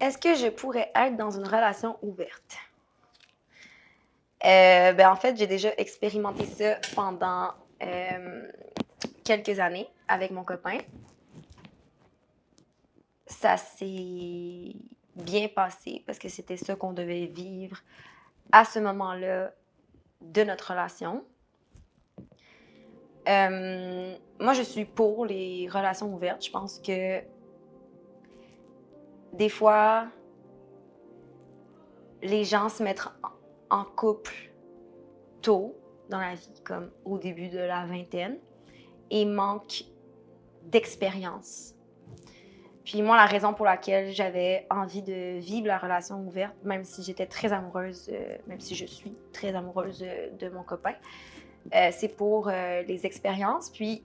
Est-ce que je pourrais être dans une relation ouverte? En fait, j'ai déjà expérimenté ça pendant quelques années avec mon copain. Ça s'est bien passé parce que c'était ça qu'on devait vivre à ce moment-là de notre relation. Moi, je suis pour les relations ouvertes. Je pense que des fois, les gens se mettent en couple tôt dans la vie, comme au début de la vingtaine, et manquent d'expérience. Puis moi, la raison pour laquelle j'avais envie de vivre la relation ouverte, même si j'étais très amoureuse, même si je suis très amoureuse de mon copain, c'est pour les expériences, puis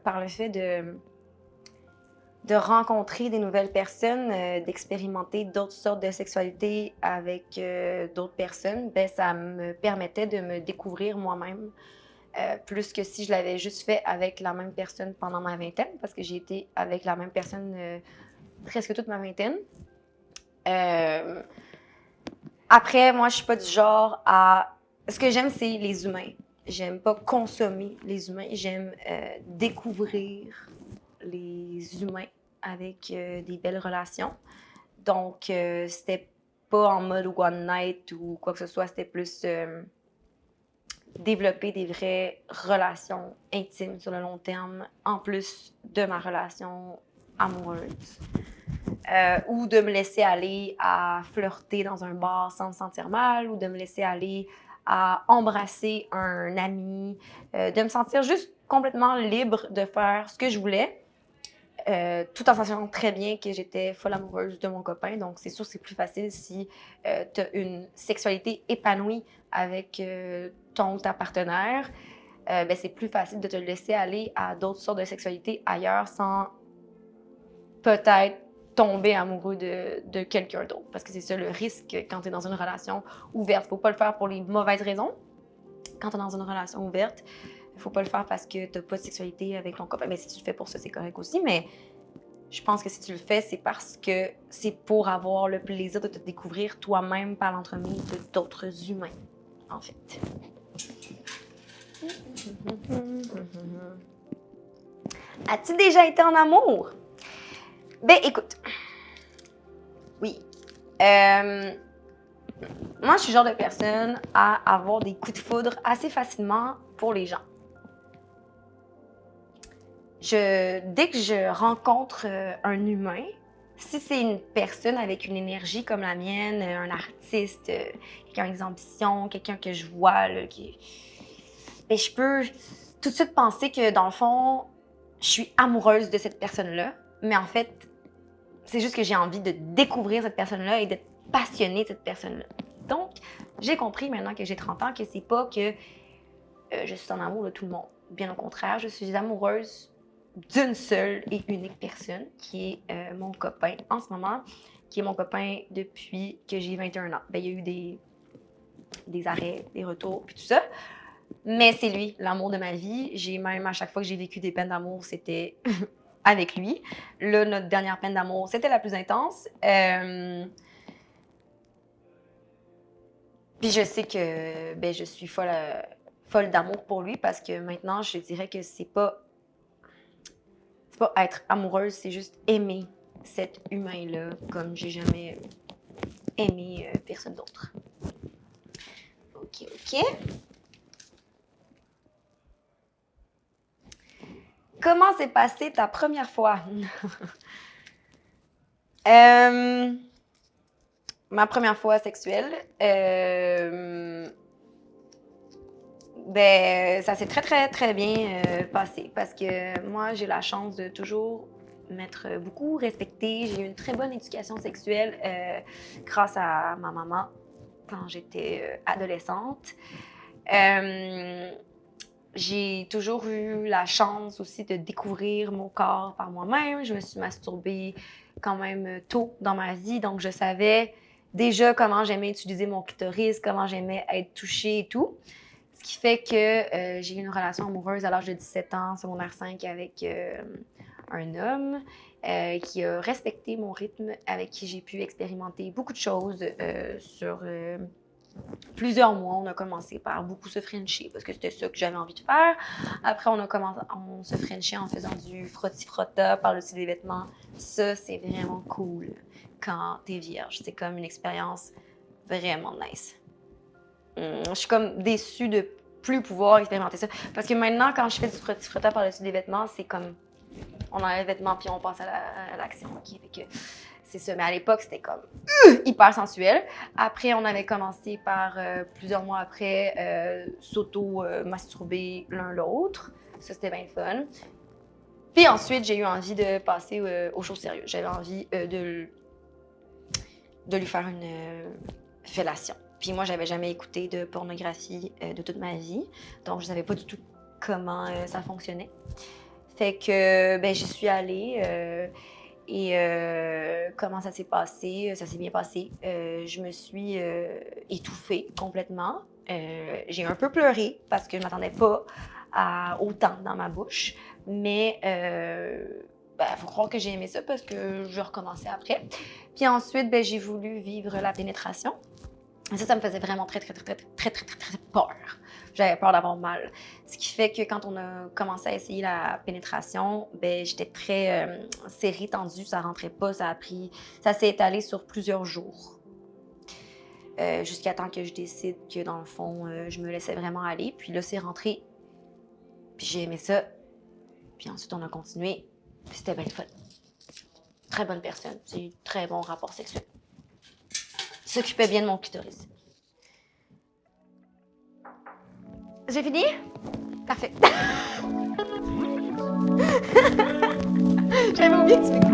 par le fait de rencontrer des nouvelles personnes, d'expérimenter d'autres sortes de sexualité avec d'autres personnes, ça me permettait de me découvrir moi-même plus que si je l'avais juste fait avec la même personne pendant ma vingtaine, parce que j'ai été avec la même personne presque toute ma vingtaine. Après, moi, je suis pas du genre à... Ce que j'aime, c'est les humains. J'aime pas consommer les humains. J'aime découvrir les humains avec des belles relations. Donc, c'était pas en mode one night ou quoi que ce soit. C'était plus développer des vraies relations intimes sur le long terme, en plus de ma relation amoureuse. Ou de me laisser aller à flirter dans un bar sans me sentir mal, ou de me laisser aller à embrasser un ami, de me sentir juste complètement libre de faire ce que je voulais, tout en sachant très bien que j'étais folle amoureuse de mon copain. Donc, c'est sûr que c'est plus facile si tu as une sexualité épanouie avec ton ou ta partenaire. C'est plus facile de te laisser aller à d'autres sortes de sexualité ailleurs sans peut-être tomber amoureux de quelqu'un d'autre. Parce que c'est ça le risque quand tu es dans une relation ouverte. Faut pas le faire pour les mauvaises raisons. Quand tu es dans une relation ouverte, faut pas le faire parce que tu n'as pas de sexualité avec ton copain. Mais si tu le fais pour ça, c'est correct aussi. Mais je pense que si tu le fais, c'est parce que c'est pour avoir le plaisir de te découvrir toi-même par l'entremise d'autres humains, en fait. As-tu déjà été en amour? Écoute. Oui. Moi, je suis le genre de personne à avoir des coups de foudre assez facilement pour les gens. Dès que je rencontre un humain, si c'est une personne avec une énergie comme la mienne, un artiste, quelqu'un avec des ambitions, quelqu'un que je vois, là, je peux tout de suite penser que dans le fond, je suis amoureuse de cette personne-là, mais en fait, c'est juste que j'ai envie de découvrir cette personne-là et d'être passionnée de cette personne-là. Donc, j'ai compris maintenant que j'ai 30 ans que c'est pas que je suis en amour de tout le monde. Bien au contraire, je suis amoureuse d'une seule et unique personne qui est mon copain en ce moment, qui est mon copain depuis que j'ai 21 ans. Il y a eu des arrêts, des retours, puis tout ça. Mais c'est lui, l'amour de ma vie. J'ai même, à chaque fois que j'ai vécu des peines d'amour, c'était avec lui. Là, notre dernière peine d'amour, c'était la plus intense. Puis je sais que je suis folle d'amour pour lui parce que maintenant, je dirais que c'est pas être amoureuse, c'est juste aimer cet humain-là comme j'ai jamais aimé personne d'autre. OK. Comment s'est passée ta première fois? Ma première fois sexuelle, ça s'est très, très, très bien passé parce que moi, j'ai la chance de toujours m'être beaucoup respectée. J'ai eu une très bonne éducation sexuelle grâce à ma maman quand j'étais adolescente. J'ai toujours eu la chance aussi de découvrir mon corps par moi-même. Je me suis masturbée quand même tôt dans ma vie, donc je savais déjà comment j'aimais utiliser mon clitoris, comment j'aimais être touchée et tout. Ce qui fait que j'ai eu une relation amoureuse à l'âge de 17 ans, secondaire 5, avec un homme qui a respecté mon rythme, avec qui j'ai pu expérimenter beaucoup de choses sur plusieurs mois. On a commencé par beaucoup se frencher parce que c'était ça que j'avais envie de faire. Après, on se frenchait en faisant du frotti-frotta par-dessus les vêtements. Ça, c'est vraiment cool quand t'es vierge. C'est comme une expérience vraiment nice. Je suis comme déçue de plus pouvoir expérimenter ça. Parce que maintenant, quand je fais du frotti-frotta par-dessus des vêtements, c'est comme on enlève les vêtements puis on passe à l'action. Okay? Fait que c'est ça. Mais à l'époque, c'était comme hyper sensuel. Après, on avait commencé par, plusieurs mois après, s'auto-masturber l'un l'autre. Ça, c'était bien le fun. Puis ensuite, j'ai eu envie de passer aux choses sérieuses. J'avais envie de lui faire une fellation. Puis moi, j'avais jamais écouté de pornographie de toute ma vie. Donc, je savais pas du tout comment ça fonctionnait. Fait que, ben, j'y suis allée. Comment ça s'est passé? Ça s'est bien passé. Je me suis étouffée complètement. J'ai un peu pleuré parce que je ne m'attendais pas à autant dans ma bouche. Mais faut croire que j'ai aimé ça parce que je recommençais après. Puis ensuite, ben, j'ai voulu vivre la pénétration. Et ça me faisait vraiment très peur. J'avais peur d'avoir mal. Ce qui fait que quand on a commencé à essayer la pénétration, ben j'étais très serrée, tendue, ça rentrait pas, ça s'est étalé sur plusieurs jours. Jusqu'à temps que je décide que dans le fond, je me laissais vraiment aller. Puis là, c'est rentré. Puis j'ai aimé ça. Puis ensuite, on a continué. Puis c'était bien le fun. Très bonne personne. J'ai eu très bon rapport sexuel. Il s'occupait bien de mon clitoris. J'ai fini? Parfait. J'avais oublié que tu m'écoutais.